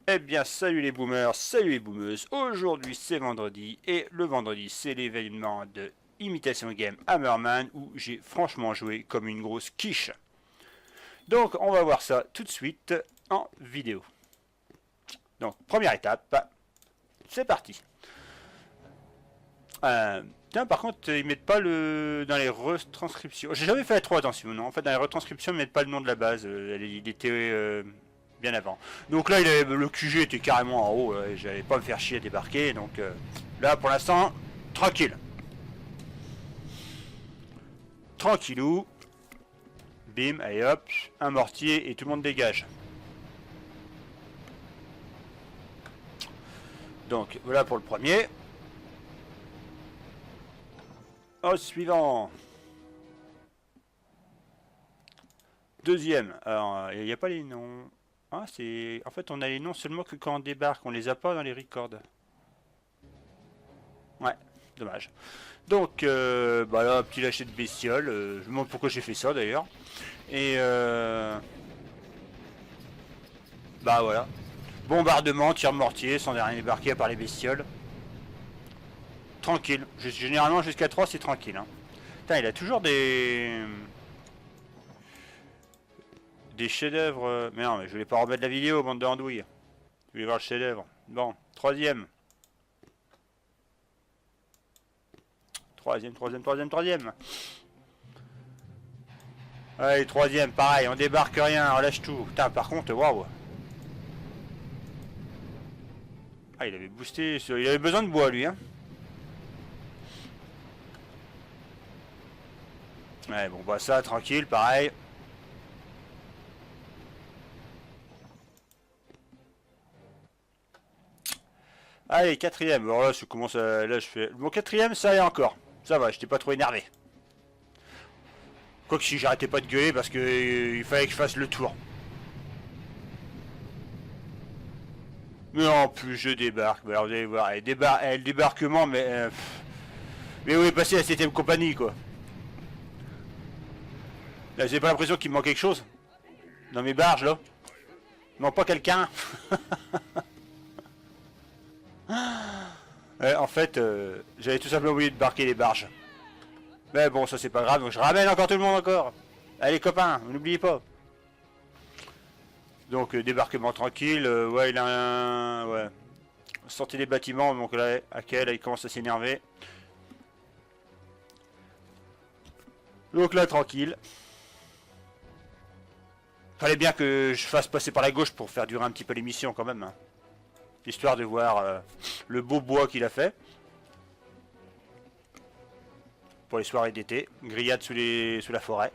Eh bien, salut les boomers, salut les boomeuses. Aujourd'hui, c'est vendredi et le vendredi, c'est l'événement de Imitation Game Hammerman où j'ai franchement joué comme une grosse quiche. Donc, on va voir ça tout de suite en vidéo. Donc, première étape, c'est parti. Tiens, par contre, ils mettent pas le dans les retranscriptions. J'ai jamais fait trop attention, non. En fait, dans les retranscriptions, ils mettent pas le nom de la base. Il était bien avant. Donc là, le QG était carrément en haut. Et j'allais pas me faire chier à débarquer. Donc là, pour l'instant, tranquille. Tranquillou. Bim, allez hop, un mortier et tout le monde dégage. Donc voilà pour le premier. Au suivant. Deuxième. Alors, il n'y a pas les noms. Ah, c'est. En fait, on a les noms seulement que quand on débarque. On les a pas dans les records. Ouais, dommage. Donc, bah là, petit lâcher de bestiole. Je me demande pourquoi j'ai fait ça d'ailleurs. Et bah voilà. Bombardement, tir mortier, sans rien débarquer à part les bestioles. Tranquille. Généralement, jusqu'à 3, c'est tranquille. Hein. Putain, il a toujours des chefs-d'œuvre. Mais non, mais je voulais pas remettre la vidéo, bande de andouilles. Je voulais voir le chef-d'œuvre. Bon, troisième. Troisième. Allez, troisième, pareil, on débarque rien, on lâche tout. Putain, par contre, waouh. Ah, il avait boosté, il avait besoin de bois, lui, hein. Ouais, bon, bah ça, tranquille, pareil. Allez, quatrième. Alors là, je commence à... Là, je fais... Bon, quatrième, ça allait encore. Ça va, j'étais pas trop énervé. Quoique si j'arrêtais pas de gueuler parce que il fallait que je fasse le tour. Mais en plus, je débarque. Bah, alors, vous allez voir, le débarquement, mais où est passé la 7ème compagnie, quoi. Là, j'ai pas l'impression qu'il me manque quelque chose. Dans mes barges, là. Il manque pas quelqu'un. En fait, j'avais tout simplement oublié de barquer les barges. Mais bon, ça c'est pas grave, donc je ramène encore tout le monde encore. Allez copains, n'oubliez pas. Donc débarquement tranquille, ouais il a un... Ouais. Sortez des bâtiments, donc là, là il commence à s'énerver. Donc là tranquille. Fallait bien que je fasse passer par la gauche pour faire durer un petit peu l'émission quand même. Hein. Histoire de voir le beau bois qu'il a fait. Pour les soirées d'été. Grillade sous la forêt.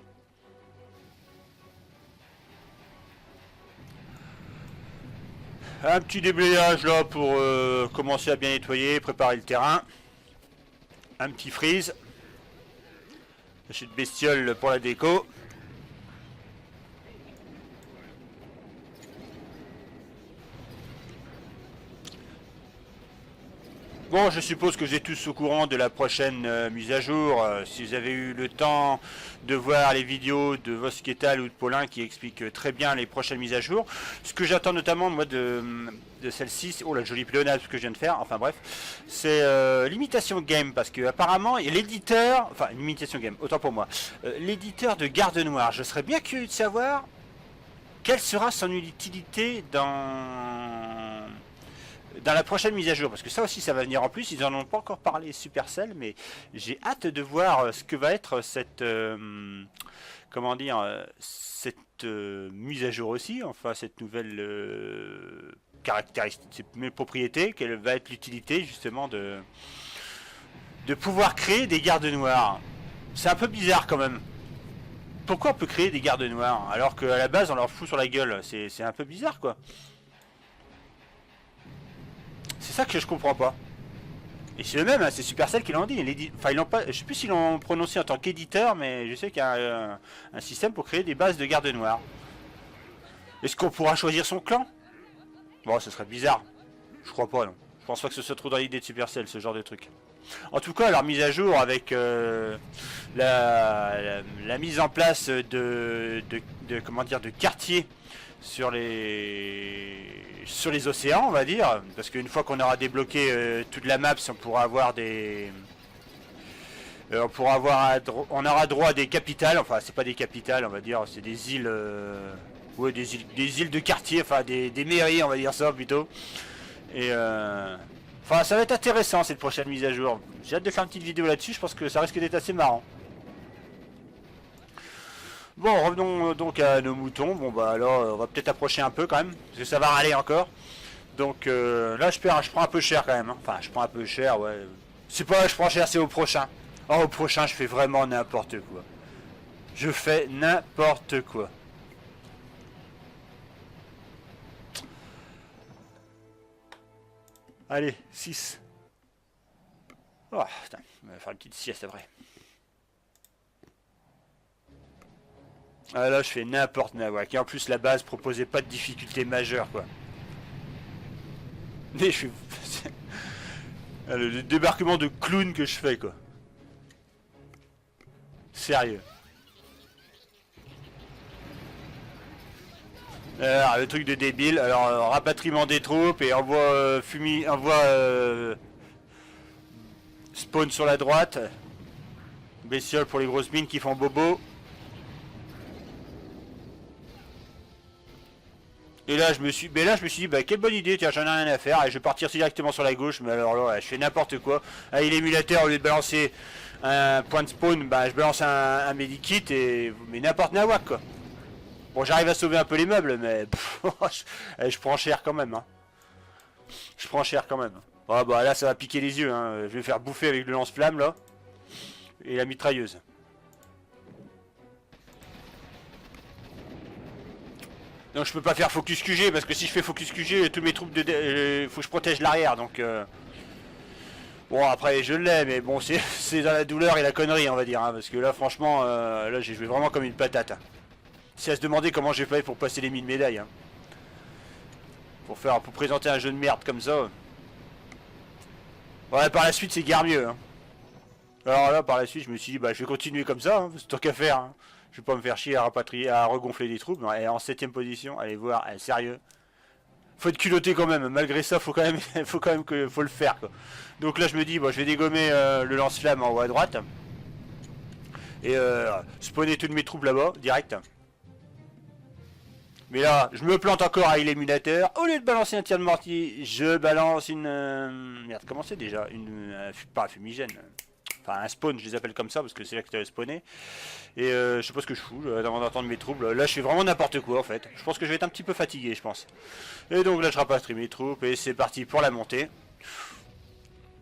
Un petit déblayage là pour commencer à bien nettoyer, préparer le terrain. Un petit freeze. Lâcher de bestiole pour la déco. Bon, je suppose que vous êtes tous au courant de la prochaine mise à jour. Si vous avez eu le temps de voir les vidéos de Vosketal ou de Paulin qui expliquent très bien les prochaines mises à jour. Ce que j'attends notamment, moi, de celle-ci, oh la jolie pléonasme que je viens de faire, enfin bref, c'est l'imitation game, parce que apparemment, l'éditeur, enfin, l'imitation game, autant pour moi, l'éditeur de Garde Noire, je serais bien curieux de savoir quelle sera son utilité dans la prochaine mise à jour, parce que ça aussi ça va venir en plus, ils en ont pas encore parlé Supercell, mais j'ai hâte de voir ce que va être cette comment dire cette mise à jour aussi, enfin cette nouvelle caractéristique, cette propriété, quelle va être l'utilité justement de pouvoir créer des gardes noirs. C'est un peu bizarre quand même. Pourquoi on peut créer des gardes noirs alors qu'à la base on leur fout sur la gueule? C'est un peu bizarre quoi. C'est ça que je comprends pas. Et c'est le même, hein, c'est Supercell qui l'ont dit. Enfin, ils l'ont pas. Je sais plus s'ils l'ont prononcé en tant qu'éditeur, mais je sais qu'il y a un système pour créer des bases de garde noirs. Est-ce qu'on pourra choisir son clan? Bon, ce serait bizarre. Je crois pas, non. Je pense pas que ce soit trop dans l'idée de Supercell, ce genre de truc. En tout cas, leur mise à jour avec la mise en place comment dire, de quartiers sur les océans, on va dire, parce qu'une fois qu'on aura débloqué toute la map, on pourra avoir on aura droit à des capitales, enfin c'est pas des capitales, on va dire, c'est des îles, ouais, des îles de quartier, enfin des mairies, on va dire ça plutôt. Et enfin ça va être intéressant cette prochaine mise à jour. J'ai hâte de faire une petite vidéo là-dessus, je pense que ça risque d'être assez marrant. Bon, revenons donc à nos moutons. Bon bah alors on va peut-être approcher un peu quand même, parce que ça va râler encore. Donc là je prends un peu cher quand même, hein. Enfin je prends un peu cher, ouais. C'est pas je prends cher, c'est au prochain. Oh, au prochain je fais vraiment n'importe quoi. Je fais n'importe quoi. Allez, 6. Oh putain, on va faire une petite sieste après. Ah là je fais n'importe quoi. Et en plus la base proposait pas de difficulté majeure quoi. Mais je suis... le débarquement de clown que je fais quoi. Sérieux. Alors, le truc de débile. Alors rapatriement des troupes et envoie spawn sur la droite. Bestiole pour les grosses mines qui font bobo. Et là je me suis dit bah quelle bonne idée, tiens j'en ai rien à faire et je vais partir directement sur la gauche, mais alors là je fais n'importe quoi. Avec l'émulateur, au lieu de balancer un point de spawn, bah je balance un medikit et mais n'importe nawak quoi. Bon j'arrive à sauver un peu les meubles mais je prends cher quand même hein. Je prends cher quand même. Ah bah là ça va piquer les yeux hein. Je vais faire bouffer avec le lance-flamme là. Et la mitrailleuse. Donc je peux pas faire focus QG parce que si je fais focus QG, tous mes troupes faut que je protège l'arrière donc bon après je l'ai mais bon c'est dans la douleur et la connerie on va dire hein, parce que là franchement là j'ai joué vraiment comme une patate. Hein. C'est à se demander comment j'ai fait pour passer les 1000 médailles. Hein. Pour présenter un jeu de merde comme ça. Ouais par la suite c'est guère mieux. Hein. Alors là par la suite je me suis dit bah je vais continuer comme ça, hein, c'est tant qu'à faire. Hein. Je vais pas me faire chier à rapatrier, à regonfler des troupes. Elle est en 7ème position. Allez voir, elle est sérieux. Faut être culotté quand même. Malgré ça, faut quand même faut le faire. Quoi. Donc là, je me dis, bon, je vais dégommer le lance-flamme en haut à droite. Et spawner toutes mes troupes là-bas, direct. Mais là, je me plante encore avec l'émulateur. Au lieu de balancer un tir de mortier, je balance une... merde, comment c'est déjà pas un fumigène. Enfin, un spawn, je les appelle comme ça parce que c'est là que tu as spawné. Et je sais pas ce que je fous avant d'entendre mes troupes. Là, je fais vraiment n'importe quoi en fait. Je pense que je vais être un petit peu fatigué, je pense. Et donc là, je rapatrie mes troupes et c'est parti pour la montée.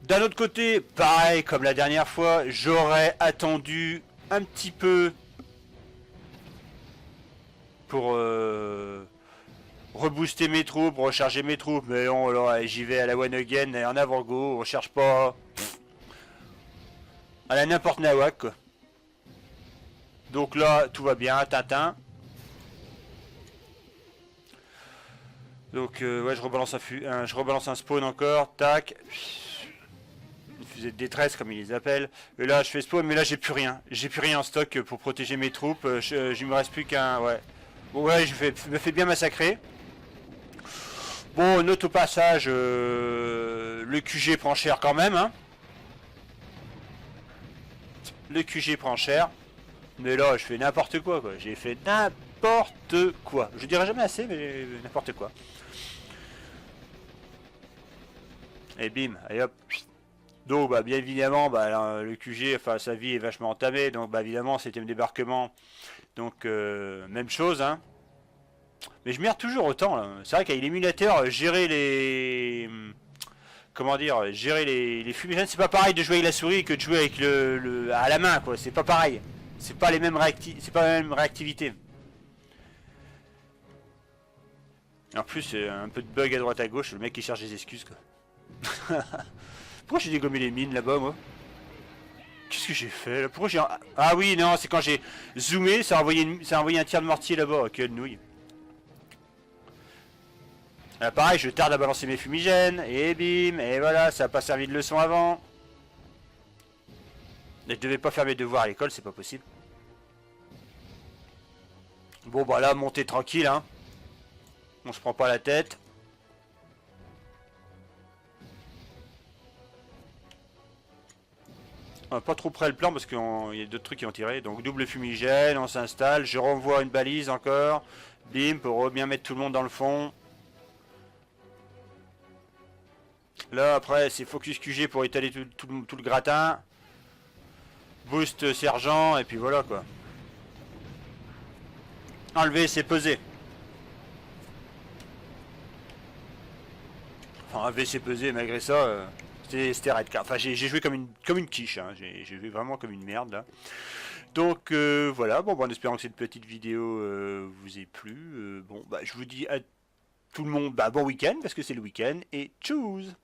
D'un autre côté, pareil, comme la dernière fois, j'aurais attendu un petit peu pour rebooster mes troupes, recharger mes troupes. Mais non, alors j'y vais à la one again, en avant go, on cherche pas. À la n'importe nawak quoi. Donc là tout va bien, Tintin. Donc ouais je rebalance un spawn encore, tac. Une fusée de détresse comme ils les appellent. Et là je fais spawn mais là j'ai plus rien. J'ai plus rien en stock pour protéger mes troupes. Je me reste plus qu'un. Ouais. Bon, ouais je me fais bien massacrer. Bon note au passage le QG prend cher quand même hein. Le QG prend cher. Mais là, je fais n'importe quoi. J'ai fait n'importe quoi. Je dirais jamais assez, mais n'importe quoi. Et bim, allez hop. Donc, bah, bien évidemment, bah, le QG, enfin, sa vie est vachement entamée. Donc, bah, évidemment, 7ème débarquement. Donc, même chose. Hein. Mais je merde toujours autant. C'est vrai qu'avec l'émulateur, gérer les... Comment dire, gérer les fumigènes, c'est pas pareil de jouer avec la souris que de jouer avec à la main, quoi. C'est pas pareil. C'est pas les mêmes c'est pas la même réactivité. En plus, un peu de bug à droite à gauche, le mec qui cherche des excuses, quoi. Pourquoi j'ai dégommé les mines là-bas, moi? Qu'est-ce que j'ai fait là? Pourquoi j'ai... Ah oui, non, c'est quand j'ai zoomé, ça a envoyé un tir de mortier là-bas. Oh, quelle nouille. Là, pareil, je tarde à balancer mes fumigènes, et bim, et voilà, ça n'a pas servi de leçon avant. Je devais pas faire mes devoirs à l'école, c'est pas possible. Bon bah là, montez tranquille, hein. On se prend pas la tête. Pas trop près le plan parce qu'il y a d'autres trucs qui ont tiré. Donc double fumigène, on s'installe. Je renvoie une balise encore. Bim, pour bien mettre tout le monde dans le fond. Là après c'est focus QG pour étaler tout le gratin. Boost sergent et puis voilà quoi. Enlever c'est peser. Enfin enlever c'est peser malgré ça. C'était raide. Enfin j'ai joué comme une quiche. Hein. J'ai joué vraiment comme une merde là. Donc voilà, bon, en espérant que cette petite vidéo vous ait plu. Bon bah je vous dis à tout le monde bon week-end parce que c'est le week-end et tchuss.